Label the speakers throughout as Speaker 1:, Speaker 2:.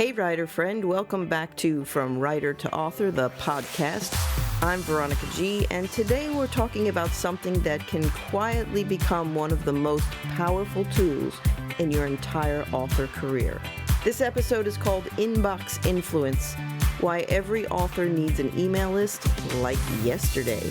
Speaker 1: Hey, writer friend, welcome back to From Writer to Author, the podcast. I'm Veronica G, and today we're talking about something that can quietly become one of the most powerful tools in your entire author career. This episode is called Inbox Influence, Why Every Author Needs an Email List Like Yesterday.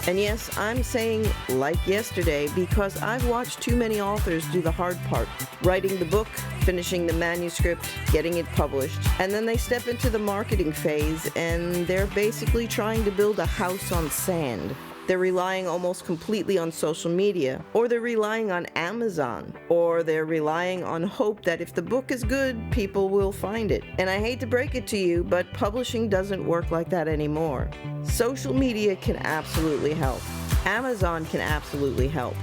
Speaker 1: And yes, I'm saying like yesterday because I've watched too many authors do the hard part, writing the book, finishing the manuscript, getting it published, and then they step into the marketing phase and they're basically trying to build a house on sand. They're relying almost completely on social media, or they're relying on Amazon, or they're relying on hope that if the book is good, people will find it. And I hate to break it to you, but publishing doesn't work like that anymore. Social media can absolutely help. Amazon can absolutely help.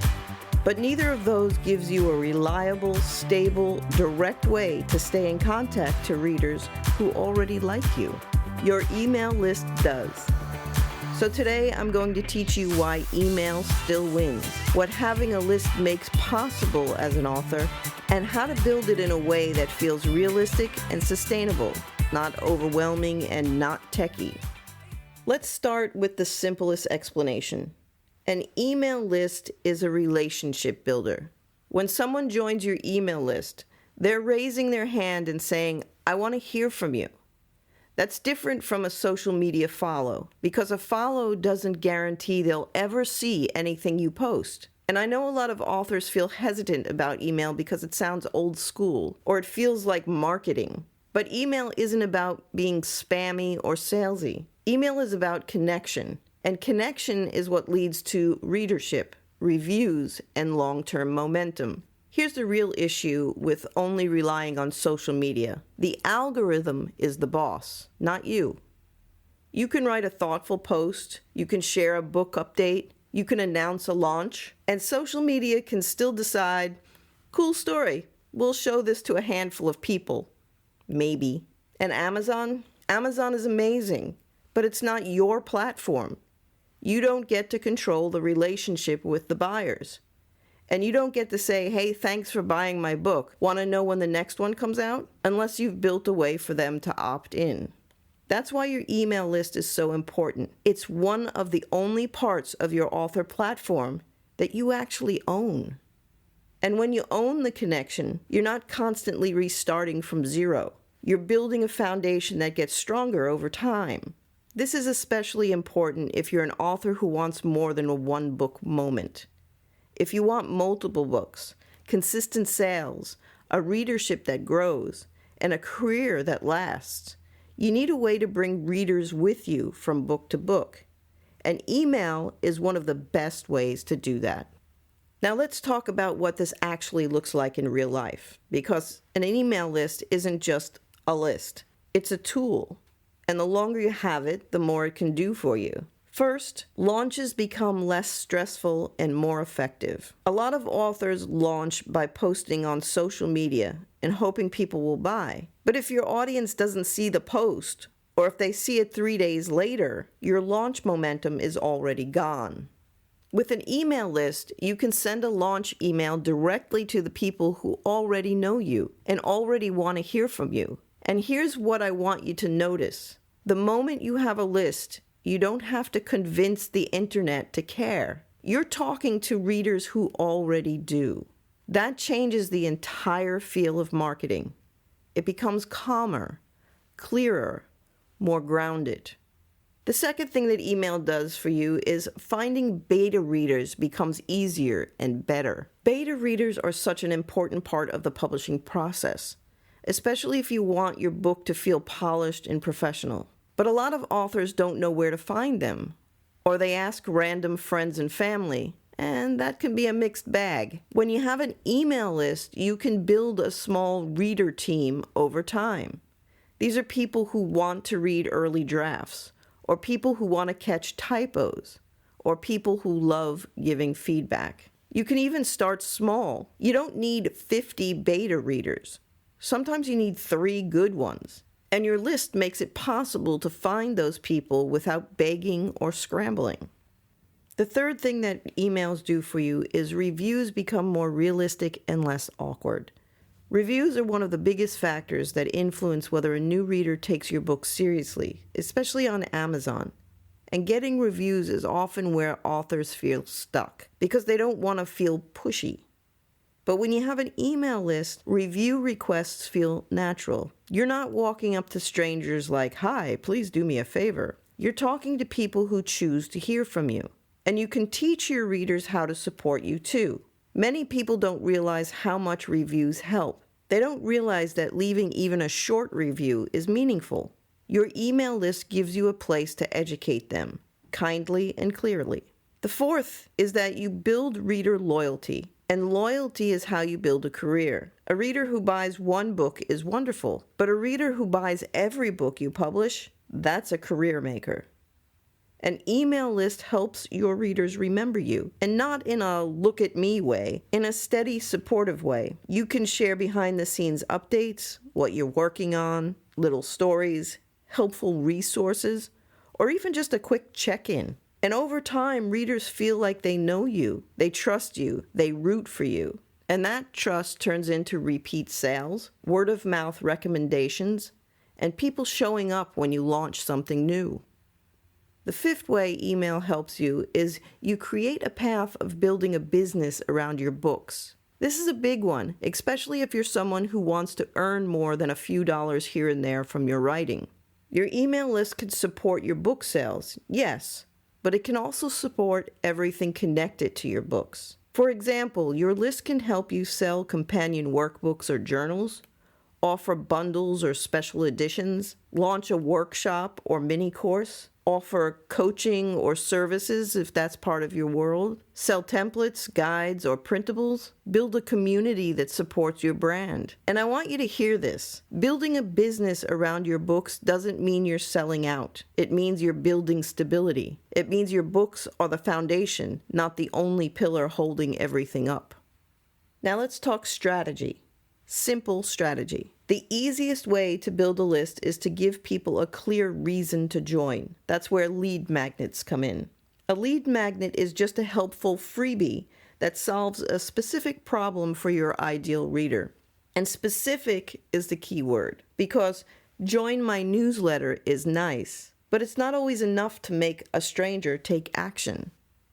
Speaker 1: But neither of those gives you a reliable, stable, direct way to stay in contact to readers who already like you. Your email list does. So today I'm going to teach you why email still wins, what having a list makes possible as an author, and how to build it in a way that feels realistic and sustainable, not overwhelming and not techy. Let's start with the simplest explanation. An email list is a relationship builder. When someone joins your email list, they're raising their hand and saying, "I want to hear from you." That's different from a social media follow, because a follow doesn't guarantee they'll ever see anything you post. And I know a lot of authors feel hesitant about email because it sounds old school, or it feels like marketing. But email isn't about being spammy or salesy. Email is about connection, and connection is what leads to readership, reviews, and long-term momentum. Here's the real issue with only relying on social media. The algorithm is the boss, not you. You can write a thoughtful post, you can share a book update, you can announce a launch, and social media can still decide, cool story, we'll show this to a handful of people. Maybe. And Amazon? Amazon is amazing, but it's not your platform. You don't get to control the relationship with the buyers. And you don't get to say, hey, thanks for buying my book. Want to know when the next one comes out? Unless you've built a way for them to opt in. That's why your email list is so important. It's one of the only parts of your author platform that you actually own. And when you own the connection, you're not constantly restarting from zero. You're building a foundation that gets stronger over time. This is especially important if you're an author who wants more than a one-book moment. If you want multiple books, consistent sales, a readership that grows, and a career that lasts, you need a way to bring readers with you from book to book. And email is one of the best ways to do that. Now let's talk about what this actually looks like in real life, because an email list isn't just a list. It's a tool, and the longer you have it, the more it can do for you. First, launches become less stressful and more effective. A lot of authors launch by posting on social media and hoping people will buy. But if your audience doesn't see the post, or if they see it 3 days later, your launch momentum is already gone. With an email list, you can send a launch email directly to the people who already know you and already want to hear from you. And here's what I want you to notice. The moment you have a list, you don't have to convince the internet to care. You're talking to readers who already do. That changes the entire feel of marketing. It becomes calmer, clearer, more grounded. The second thing that email does for you is finding beta readers becomes easier and better. Beta readers are such an important part of the publishing process, especially if you want your book to feel polished and professional. But a lot of authors don't know where to find them, or they ask random friends and family, and that can be a mixed bag. When you have an email list, you can build a small reader team over time. These are people who want to read early drafts, or people who want to catch typos, or people who love giving feedback. You can even start small. You don't need 50 beta readers. Sometimes you need 3 good ones. And your list makes it possible to find those people without begging or scrambling. The third thing that emails do for you is reviews become more realistic and less awkward. Reviews are one of the biggest factors that influence whether a new reader takes your book seriously, especially on Amazon. And getting reviews is often where authors feel stuck because they don't want to feel pushy. But when you have an email list, review requests feel natural. You're not walking up to strangers like, "Hi, please do me a favor." You're talking to people who choose to hear from you. And you can teach your readers how to support you too. Many people don't realize how much reviews help. They don't realize that leaving even a short review is meaningful. Your email list gives you a place to educate them, kindly and clearly. The fourth is that you build reader loyalty, and loyalty is how you build a career. A reader who buys one book is wonderful, but a reader who buys every book you publish, that's a career maker. An email list helps your readers remember you, and not in a look-at-me way, in a steady, supportive way. You can share behind-the-scenes updates, what you're working on, little stories, helpful resources, or even just a quick check-in. And over time, readers feel like they know you, they trust you, they root for you. And that trust turns into repeat sales, word-of-mouth recommendations, and people showing up when you launch something new. The fifth way email helps you is you create a path of building a business around your books. This is a big one, especially if you're someone who wants to earn more than a few dollars here and there from your writing. Your email list can support your book sales, yes, but it can also support everything connected to your books. For example, your list can help you sell companion workbooks or journals, offer bundles or special editions, launch a workshop or mini course, offer coaching or services if that's part of your world, sell templates, guides, or printables, build a community that supports your brand. And I want you to hear this. Building a business around your books doesn't mean you're selling out. It means you're building stability. It means your books are the foundation, not the only pillar holding everything up. Now let's talk strategy. Simple strategy. The easiest way to build a list is to give people a clear reason to join. That's where lead magnets come in. A lead magnet is just a helpful freebie that solves a specific problem for your ideal reader. And specific is the key word, because join my newsletter is nice, but it's not always enough to make a stranger take action.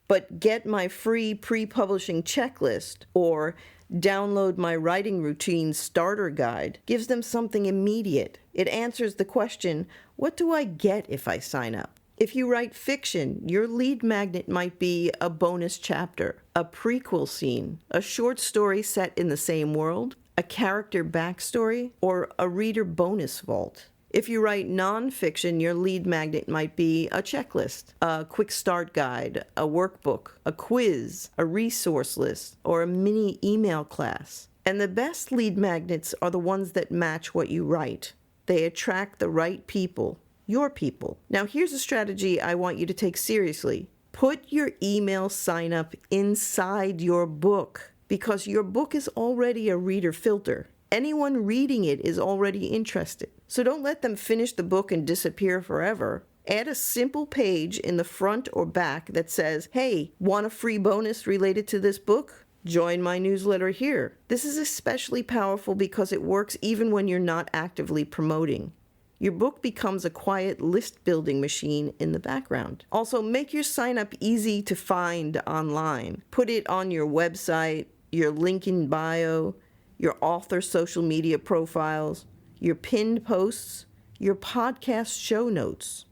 Speaker 1: But get my free pre-publishing checklist or download my writing routine starter guide gives them something immediate. It answers the question, what do I get if I sign up? If you write fiction, your lead magnet might be a bonus chapter, a prequel scene, a short story set in the same world, a character backstory, or a reader bonus vault. If you write nonfiction, your lead magnet might be a checklist, a quick start guide, a workbook, a quiz, a resource list, or a mini email class. And the best lead magnets are the ones that match what you write. They attract the right people, your people. Now here's a strategy I want you to take seriously. Put your email sign up inside your book, because your book is already a reader filter. Anyone reading it is already interested. So don't let them finish the book and disappear forever. Add a simple page in the front or back that says, hey, want a free bonus related to this book? Join my newsletter here. This is especially powerful because it works even when you're not actively promoting. Your book becomes a quiet list-building machine in the background. Also, make your sign-up easy to find online. Put it on your website, your link in bio, your author social media profiles, your pinned posts, your podcast show notes.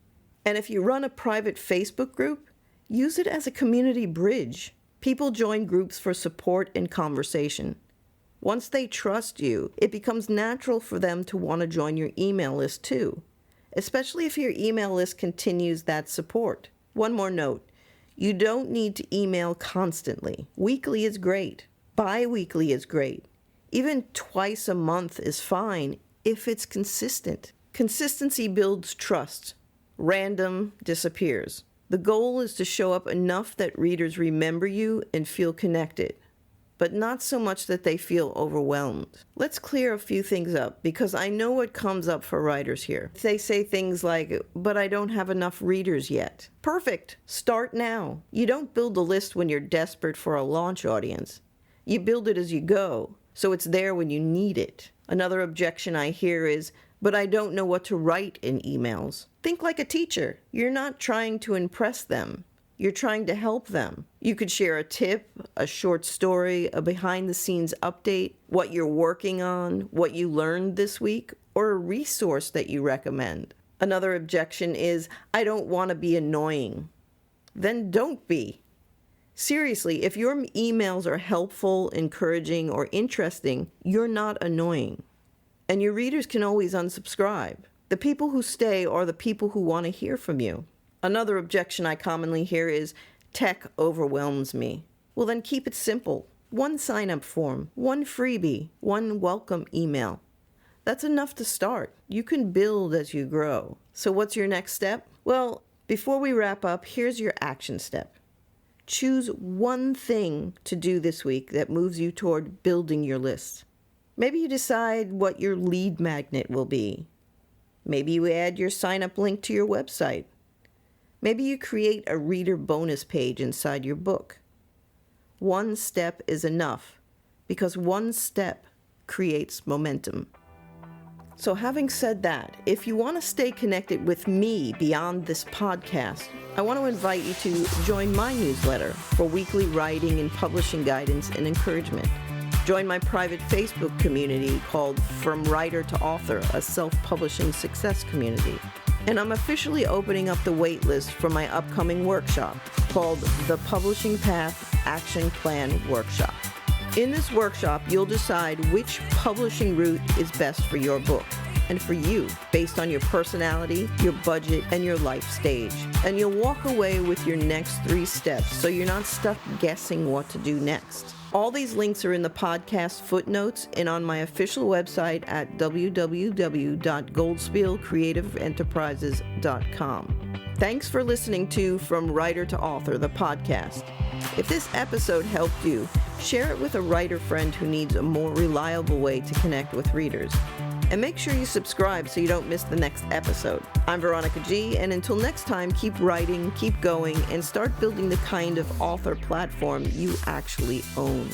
Speaker 1: And if you run a private Facebook group, use it as a community bridge. People join groups for support and conversation. Once they trust you, it becomes natural for them to want to join your email list too, especially if your email list continues that support. One more note, you don't need to email constantly. Weekly is great. Bi-weekly is great. Even twice a month is fine if it's consistent. Consistency builds trust. Random disappears. The goal is to show up enough that readers remember you and feel connected, but not so much that they feel overwhelmed. Let's clear a few things up, because I know what comes up for writers here. They say things like, but I don't have enough readers yet. Perfect. Start now. You don't build a list when you're desperate for a launch audience. You build it as you go. so it's there when you need it. Another objection I hear is, but I don't know what to write in emails. Think like a teacher. You're not trying to impress them. You're trying to help them. You could share a tip, a short story, a behind-the-scenes update, what you're working on, what you learned this week, or a resource that you recommend. Another objection is, I don't want to be annoying. Then don't be. Seriously, if your emails are helpful, encouraging, or interesting, you're not annoying. And your readers can always unsubscribe. The people who stay are the people who want to hear from you. Another objection I commonly hear is, tech overwhelms me. Well, then keep it simple. One sign-up form, one freebie, one welcome email. That's enough to start. You can build as you grow. So what's your next step? Well, before we wrap up, here's your action step. Choose one thing to do this week that moves you toward building your list. Maybe you decide what your lead magnet will be. Maybe you add your sign-up link to your website. Maybe you create a reader bonus page inside your book. One step is enough, because one step creates momentum. So having said that, if you want to stay connected with me beyond this podcast, I want to invite you to join my newsletter for weekly writing and publishing guidance and encouragement. Join my private Facebook community called From Writer to Author, a self-publishing success community. And I'm officially opening up the waitlist for my upcoming workshop called the Publishing Path Action Plan Workshop. In this workshop, you'll decide which publishing route is best for your book and for you based on your personality, your budget, and your life stage. And you'll walk away with your next 3 steps so you're not stuck guessing what to do next. All these links are in the podcast footnotes and on my official website at www.goldspielcreativeenterprises.com. Thanks for listening to From Writer to Author, the podcast. If this episode helped you, share it with a writer friend who needs a more reliable way to connect with readers. And make sure you subscribe so you don't miss the next episode. I'm Veronica G, and until next time, keep writing, keep going, and start building the kind of author platform you actually own.